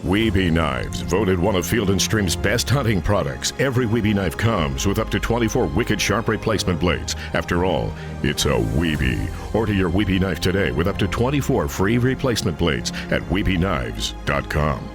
Wiebe knives, voted one of Field & Stream's best hunting products. Every Wiebe knife comes with up to 24 wicked sharp replacement blades. After all, it's a Wiebe. Order your Wiebe knife today with up to 24 free replacement blades at WiebeKnives.com.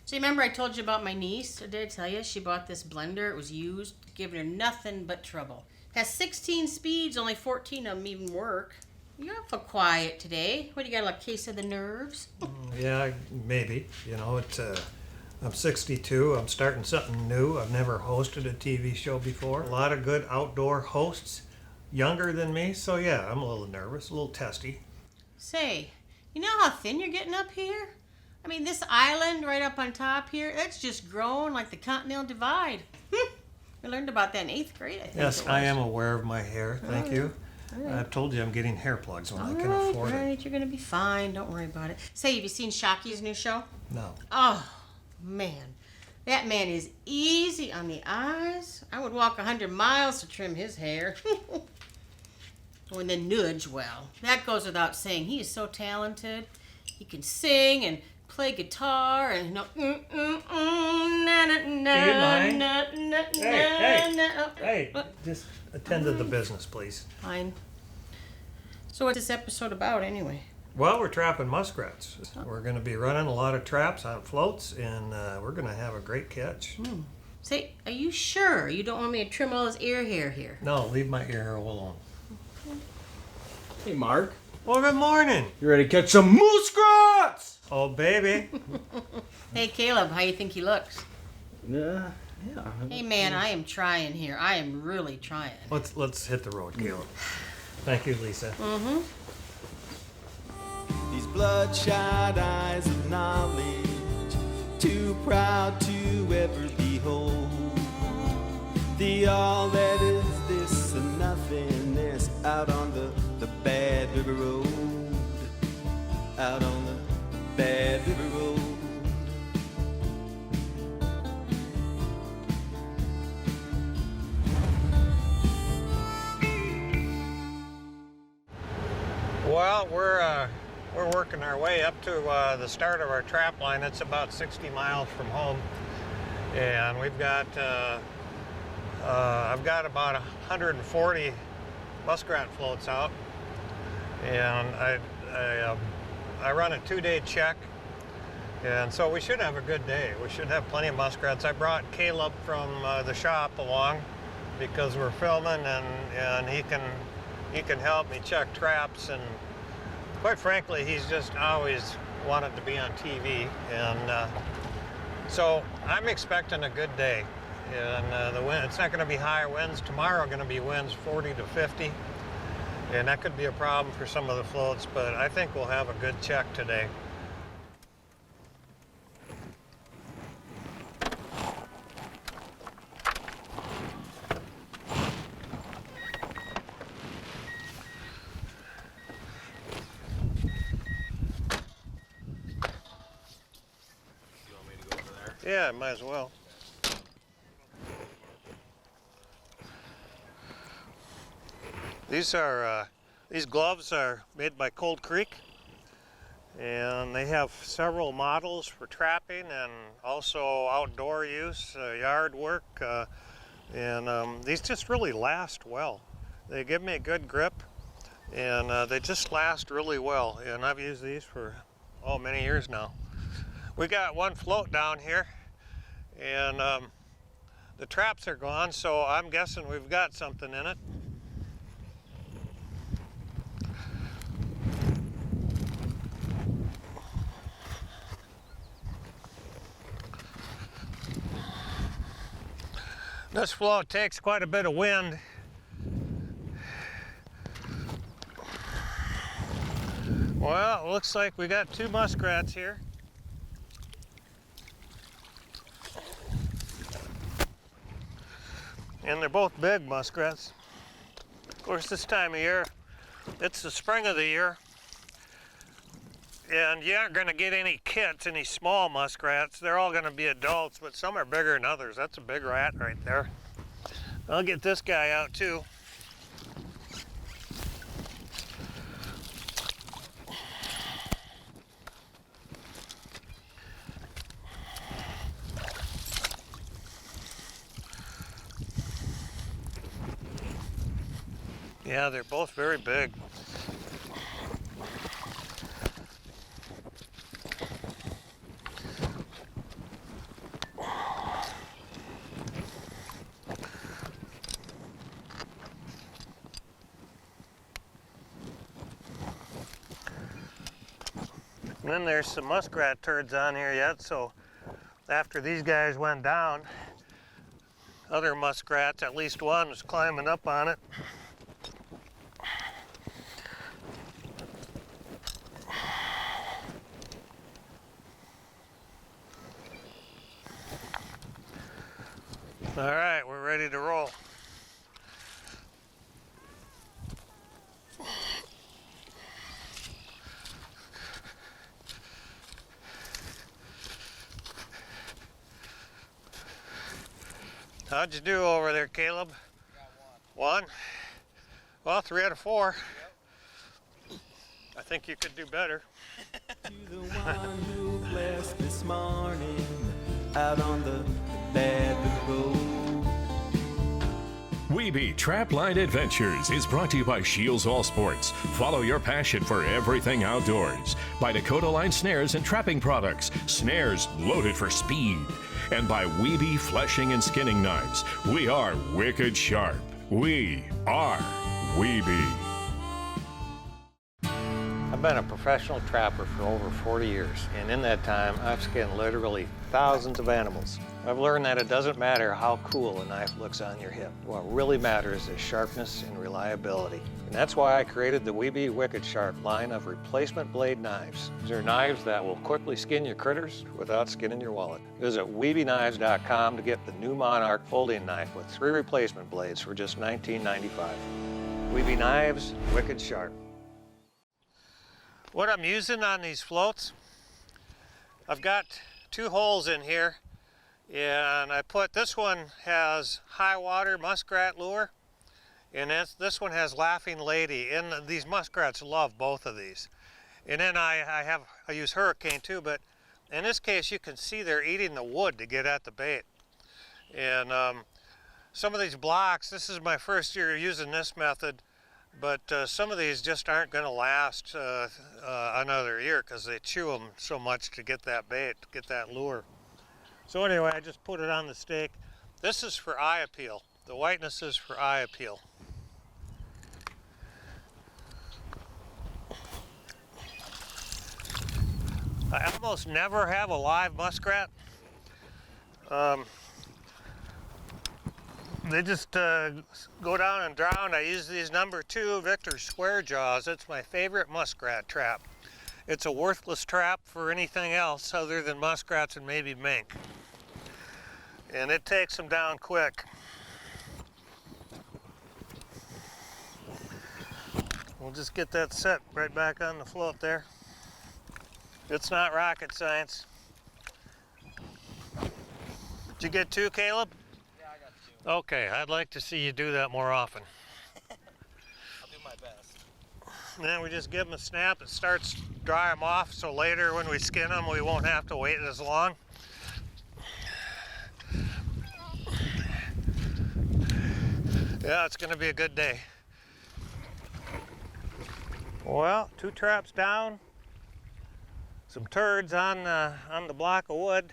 So you remember I told you about my niece? Or did I tell you? She bought this blender. It was used, giving her nothing but trouble. It has 16 speeds, only 14 of them even work. You're awful quiet today. What, you got a case of the nerves? Yeah, maybe. You know, I'm 62. I'm starting something new. I've never hosted a TV show before. A lot of good outdoor hosts, younger than me. So yeah, I'm a little nervous, a little testy. Say, you know how thin you're getting up here? I mean, this island right up on top here, it's just grown like the Continental Divide. I learned about that in 8th grade, I think. Yes, I am aware of my hair. Thank you. Right. I've told you I'm getting hair plugs when I can afford it. You're going to be fine. Don't worry about it. Say, have you seen Shocky's new show? No. Oh, man. That man is easy on the eyes. I would walk 100 miles to trim his hair. And then Nudge, well, that goes without saying. He is so talented. He can sing and play guitar and Hey, just attend to the business, please. Fine. So what's this episode about anyway? Well, we're trapping muskrats. We're going to be running a lot of traps on floats, and we're going to have a great catch. Say, are you sure you don't want me to trim all his ear hair here? No, leave my ear hair alone. Hey, Mark. Well, good morning. You ready to catch some muskrats? Oh, baby. Hey, Caleb, how you think he looks? Yeah. Hey, man, I am trying here. I am really trying. Let's hit the road, Caleb. Thank you, Lisa. These bloodshot eyes of knowledge, too proud to ever behold the all that is this and nothingness out on the bad river road, out on the bad river road. Well, we're working our way up to the start of our trap line. It's about 60 miles from home, and we've got I've got about 140 muskrat floats out, and I run a 2-day check, and so we should have a good day. We should have plenty of muskrats. I brought Caleb from the shop along because we're filming, and he can help me check traps, and quite frankly, he's just always wanted to be on TV, and so I'm expecting a good day. And the wind, it's not going to be high winds. Tomorrow going to be winds 40 to 50, and that could be a problem for some of the floats, but I think we'll have a good check today. Yeah, might as well. These gloves are made by Cold Creek, and they have several models for trapping and also outdoor use, yard work, and these just really last well. They give me a good grip, and they just last really well, and I've used these for many years now. We got one float down here, and the traps are gone, so I'm guessing we've got something in it. This float takes quite a bit of wind. Well, it looks like we got 2 muskrats here. And they're both big muskrats. Of course, this time of year, it's the spring of the year, and you aren't going to get any kits, any small muskrats. They're all going to be adults, but some are bigger than others. That's a big rat right there. I'll get this guy out too. Yeah, they're both very big. And then there's some muskrat turds on here yet, so after these guys went down, other muskrats, at least one, was climbing up on it. All right, we're ready to roll. How'd you do over there, Caleb? Got one. One? Well, 3 out of 4. Yep. I think you could do better. To the one who blessed this morning out on the bad road. Wiebe Trapline Adventures is brought to you by SCHEELS All Sports. Follow your passion for everything outdoors. By Dakotaline Snares and Trapping Products. Snares loaded for speed. And by Wiebe Fleshing and Skinning Knives. We are wicked sharp. We are Wiebe. I've been a professional trapper for over 40 years, and in that time, I've skinned literally thousands of animals. I've learned that it doesn't matter how cool a knife looks on your hip. What really matters is sharpness and reliability. And that's why I created the Wiebe Wicked Sharp line of replacement blade knives. These are knives that will quickly skin your critters without skinning your wallet. Visit WiebeKnives.com to get the new Monarch folding knife with 3 replacement blades for just $19.95. Wiebe Knives, Wicked Sharp. What I'm using on these floats, I've got 2 holes in here, and I put, this one has high water muskrat lure, and this one has laughing lady, and these muskrats love both of these. And then I use hurricane too, but in this case you can see they're eating the wood to get at the bait. And some of these blocks, this is my first year using this method, but some of these just aren't going to last another year because they chew them so much to get that bait, to get that lure. So anyway, I just put it on the stake. This is for eye appeal. The whiteness is for eye appeal. I almost never have a live muskrat. They just go down and drown. I use these number 2 Victor square jaws. It's my favorite muskrat trap. It's a worthless trap for anything else other than muskrats and maybe mink. And it takes them down quick. We'll just get that set right back on the float there. It's not rocket science. Did you get 2, Caleb? Yeah, I got 2. Okay, I'd like to see you do that more often. I'll do my best. And then we just give them a snap. It starts to dry them off, so later when we skin them, we won't have to wait as long. Yeah, it's going to be a good day. Well, 2 traps down. Some turds on the block of wood.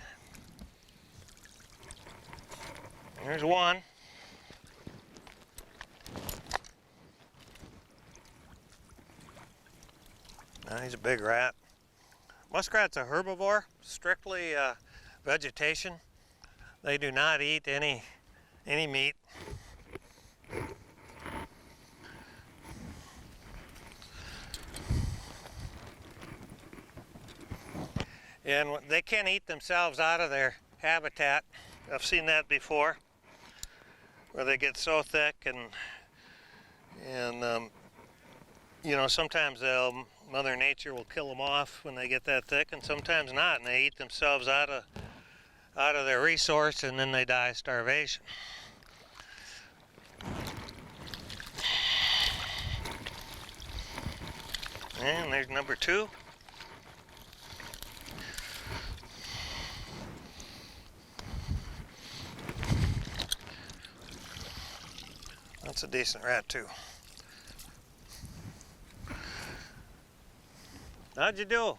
There's one. He's a big rat. Muskrat's a herbivore, strictly vegetation. They do not eat any meat. And they can't eat themselves out of their habitat. I've seen that before, where they get so thick and you know, sometimes Mother Nature will kill them off when they get that thick, and sometimes not, and they eat themselves out of their resource, and then they die of starvation. And there's number 2. That's a decent rat too. How'd you do?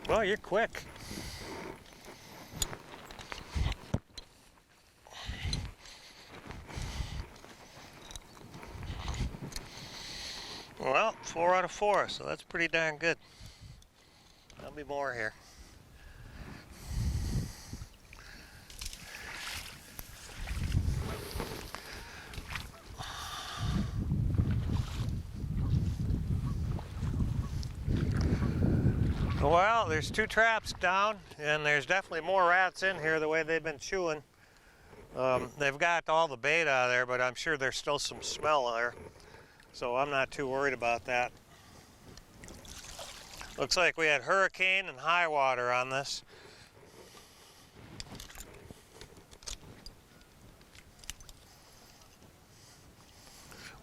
Well, you're quick. Well, 4 out of 4, so that's pretty darn good. There'll be more here. Well, there's 2 traps down, and there's definitely more rats in here the way they've been chewing. They've got all the bait out of there, but I'm sure there's still some smell there. So I'm not too worried about that. Looks like we had hurricane and high water on this.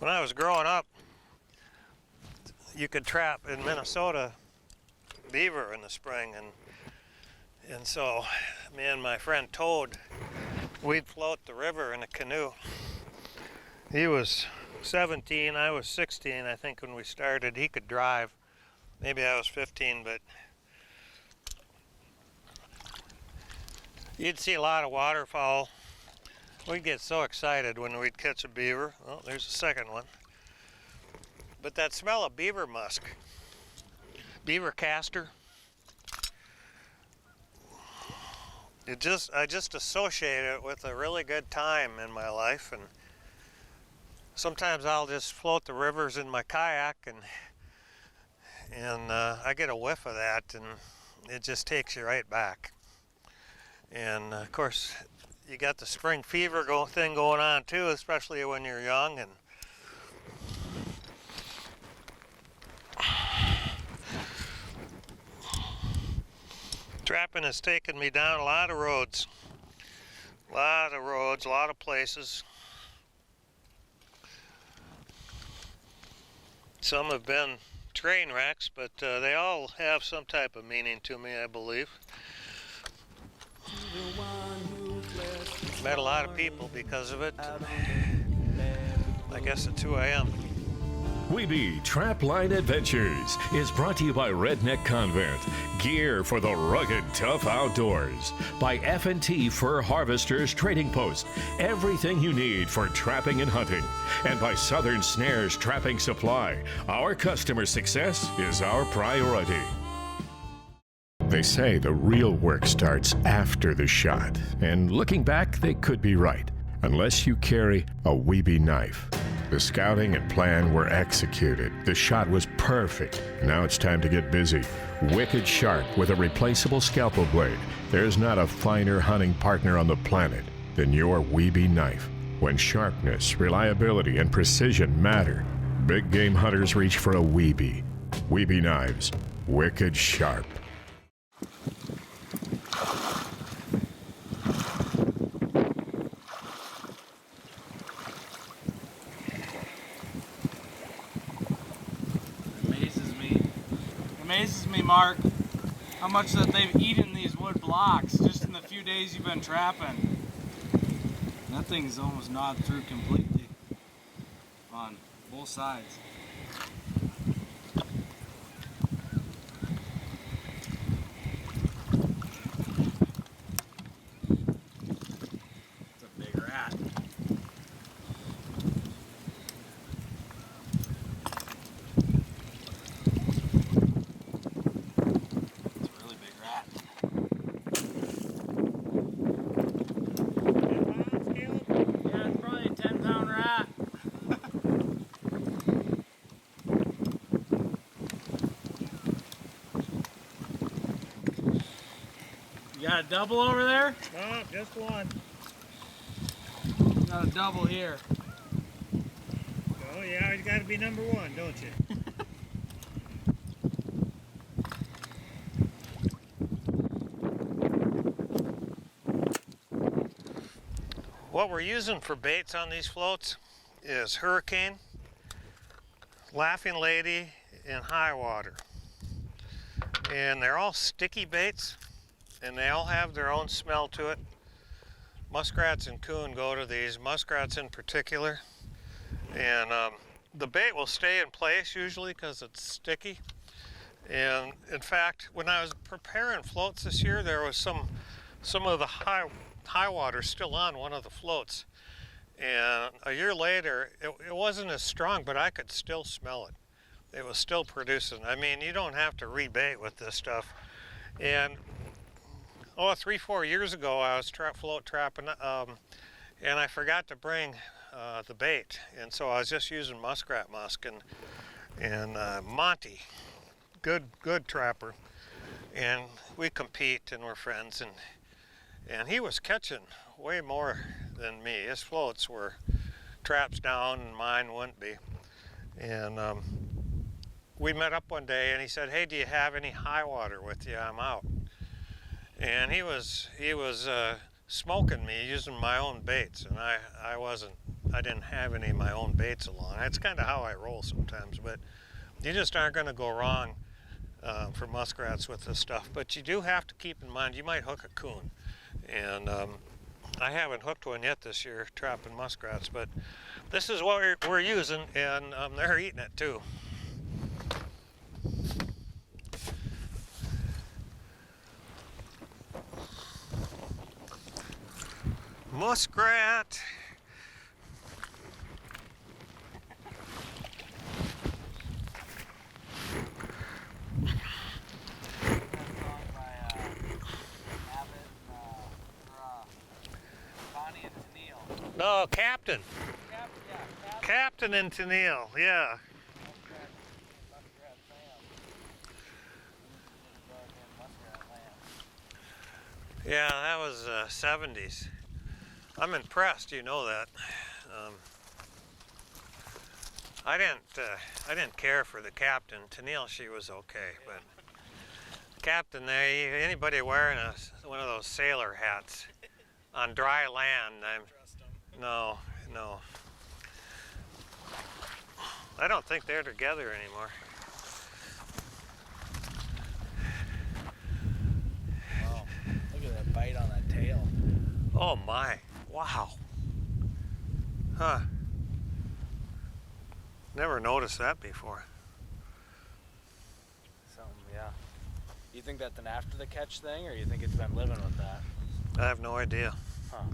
When I was growing up, you could trap in Minnesota beaver in the spring, and so me and my friend Toad, we'd float the river in a canoe. He was 17, I was 16, I think, when we started. He could drive. Maybe I was 15, but you'd see a lot of waterfowl. We'd get so excited when we'd catch a beaver. Oh, there's a second one. But that smell of beaver musk, beaver castor, I just associate it with a really good time in my life, and sometimes I'll just float the rivers in my kayak, and I get a whiff of that, and it just takes you right back. And of course, you got the spring fever thing going on too, especially when you're young. And trapping has taken me down a lot of roads, a lot of places. Some have been train wrecks, but they all have some type of meaning to me, I believe. Met a lot of people because of it. I guess that's who I am. Wiebe Trapline Adventures is brought to you by Redneck Convent, gear for the rugged, tough outdoors. By F&T Fur Harvesters Trading Post, everything you need for trapping and hunting. And by Southern Snares Trapping Supply, our customer success is our priority. They say the real work starts after the shot, and looking back, they could be right, unless you carry a Wiebe knife. The scouting and plan were executed. The shot was perfect. Now it's time to get busy. Wicked sharp with a replaceable scalpel blade. There's not a finer hunting partner on the planet than your Wiebe knife. When sharpness, reliability, and precision matter, big game hunters reach for a Wiebe. Wiebe knives, wicked sharp. Amazes me, Mark, how much that they've eaten these wood blocks just in the few days you've been trapping. That thing's almost gnawed through completely on both sides. It's a big rat. Got a double over there? No, just one. Got a double here. Oh, you always got to be number 1, don't you? What we're using for baits on these floats is hurricane, Laughing Lady, and High Water. And they're all sticky baits, and they all have their own smell to it. Muskrats and coon go to these, muskrats in particular. And the bait will stay in place usually because it's sticky. And in fact, when I was preparing floats this year, there was some of the high water still on one of the floats. And a year later, it wasn't as strong, but I could still smell it. It was still producing. I mean, you don't have to rebait with this stuff. And 3-4 years ago, I was float trapping, and I forgot to bring the bait, and so I was just using muskrat musk and Monty, good trapper, and we compete and we're friends, and he was catching way more than me. His floats were traps down and mine wouldn't be. And we met up one day and he said, "Hey, do you have any high water with you? I'm out." And he was smoking me using my own baits, and I didn't have any of my own baits along. That's kind of how I roll sometimes, but you just aren't going to go wrong for muskrats with this stuff. But you do have to keep in mind you might hook a coon, and I haven't hooked one yet this year trapping muskrats, but this is what we're using, and they're eating it too. Muskrat. No, Captain. Captain and Tennille, yeah. Yeah, that was 70s. I'm impressed, you know that. I didn't care for the Captain. Tennille, she was okay, but Captain there, anybody wearing one of those sailor hats on dry land, no. I don't think they're together anymore. Wow, look at that bite on that tail. Oh my, wow. Huh. Never noticed that before. Something, yeah. You think that's an after the catch thing, or you think it's been living with that? I have no idea. Huh.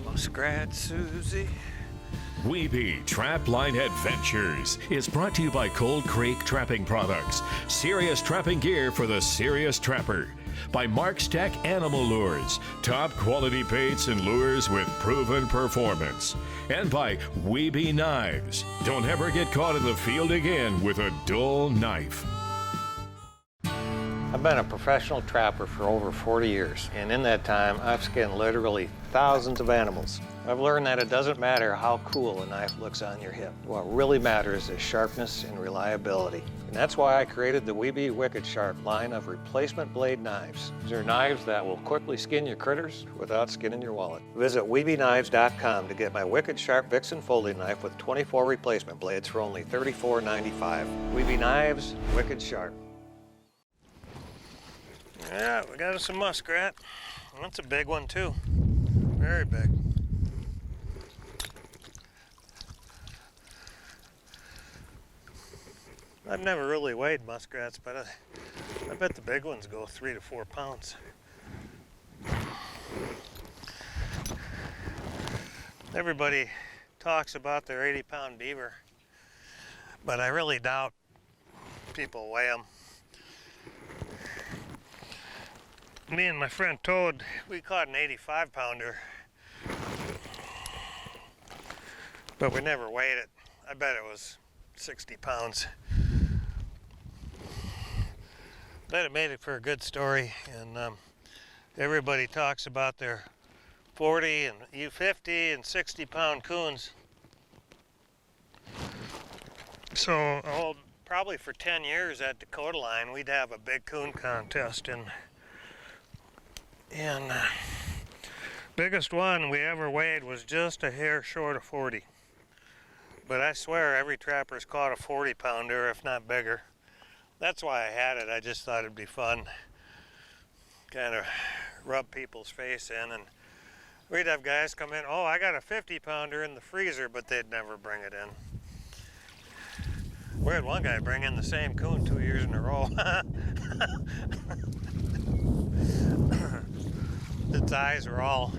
Muskrat Susie. Wiebe Trapline Adventures is brought to you by Cold Creek Trapping Products, serious trapping gear for the serious trapper. By Mark Steck Animal Lures, top quality baits and lures with proven performance. And by Wiebe Knives. Don't ever get caught in the field again with a dull knife. I've been a professional trapper for over 40 years, and in that time, I've skinned literally thousands of animals. I've learned that it doesn't matter how cool a knife looks on your hip. What really matters is sharpness and reliability. And that's why I created the Wiebe Wicked Sharp line of replacement blade knives. These are knives that will quickly skin your critters without skinning your wallet. Visit WiebeKnives.com to get my Wicked Sharp Vixen folding knife with 24 replacement blades for only $34.95. Wiebe Knives, Wicked Sharp. Yeah, we got us a muskrat. That's a big one too. Very big. I've never really weighed muskrats, but I bet the big ones go 3 to 4 pounds. Everybody talks about their 80-pound beaver, but I really doubt people weigh them. Me and my friend Toad, we caught an 85-pounder, but we never weighed it. I bet it was 60 pounds. But it made it for a good story, and everybody talks about their 40 and U50 and 60-pound coons. So, probably for 10 years at Dakotaline, we'd have a big coon contest, and Biggest one we ever weighed was just a hair short of 40. But I swear every trapper's caught a 40-pounder, if not bigger. That's why I had it. I just thought it'd be fun. Kind of rub people's face in, and we'd have guys come in, oh, I got a 50-pounder in the freezer, but they'd never bring it in. We had one guy bring in the same coon 2 years in a row. Its eyes were all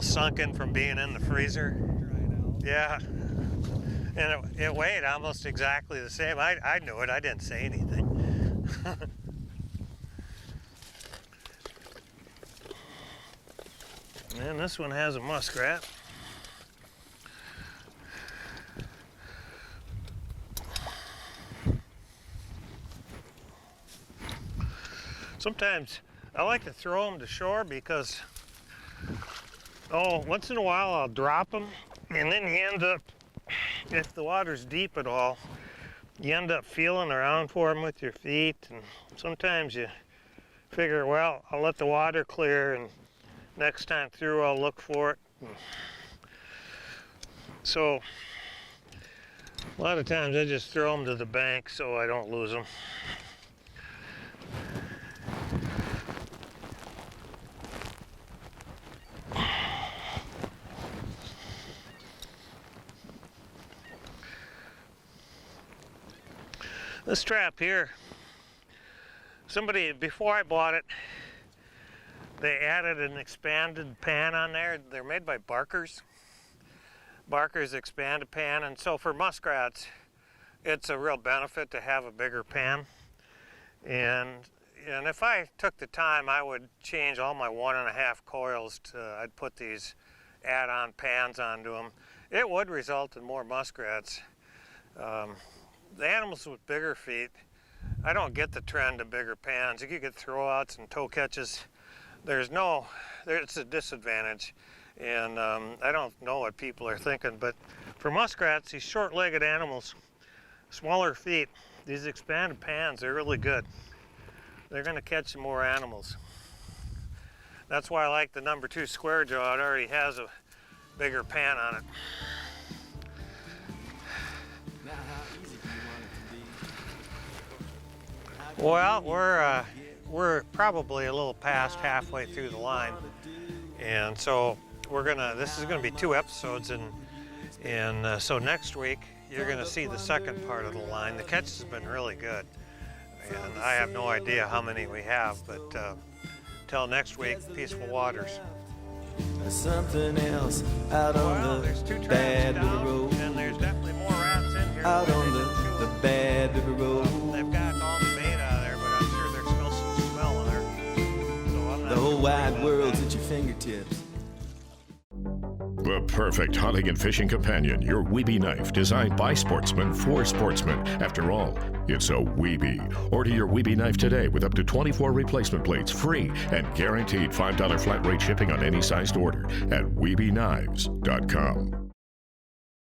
sunken from being in the freezer. Yeah. And it weighed almost exactly the same. I knew it. I didn't say anything. And this one has a muskrat. Sometimes I like to throw them to shore because, once in a while I'll drop them, and then you end up, if the water's deep at all, you end up feeling around for them with your feet, and sometimes you figure, well, I'll let the water clear, and next time through I'll look for it. So a lot of times I just throw them to the bank so I don't lose them. This trap here, somebody, before I bought it, they added an expanded pan on there. They're made by Barker's. Barker's expanded pan, and so for muskrats, it's a real benefit to have a bigger pan. And if I took the time, I would change all my 1.5 coils to, I'd put these add-on pans onto them. It would result in more muskrats. The animals with bigger feet, I don't get the trend of bigger pans. You could get throwouts and toe catches. It's a disadvantage. And I don't know what people are thinking, but for muskrats, these short-legged animals, smaller feet, these expanded pans, they're really good. They're gonna catch some more animals. That's why I like the number 2 square jaw. It already has a bigger pan on it. Well, we're probably a little past halfway through the line, and so this is gonna be 2 episodes, and so next week you're gonna see the second part of the line. The catch has been really good, and I have no idea how many we have, but till next week, peaceful waters. Something else out on There's 2 the traps bad river down, road. and there's definitely more rats in here. Out on the bad river road. They've gotten all the bait out of there, but I'm sure there's still some smell in there. So I'm not The whole worried wide about world's that. at your fingertips. The perfect hunting and fishing companion, your Wiebe knife, designed by sportsmen for sportsmen. After all, it's a Wiebe. Order your Wiebe knife today with up to 24 replacement blades, free, and guaranteed $5 flat rate shipping on any sized order at WiebeKnives.com.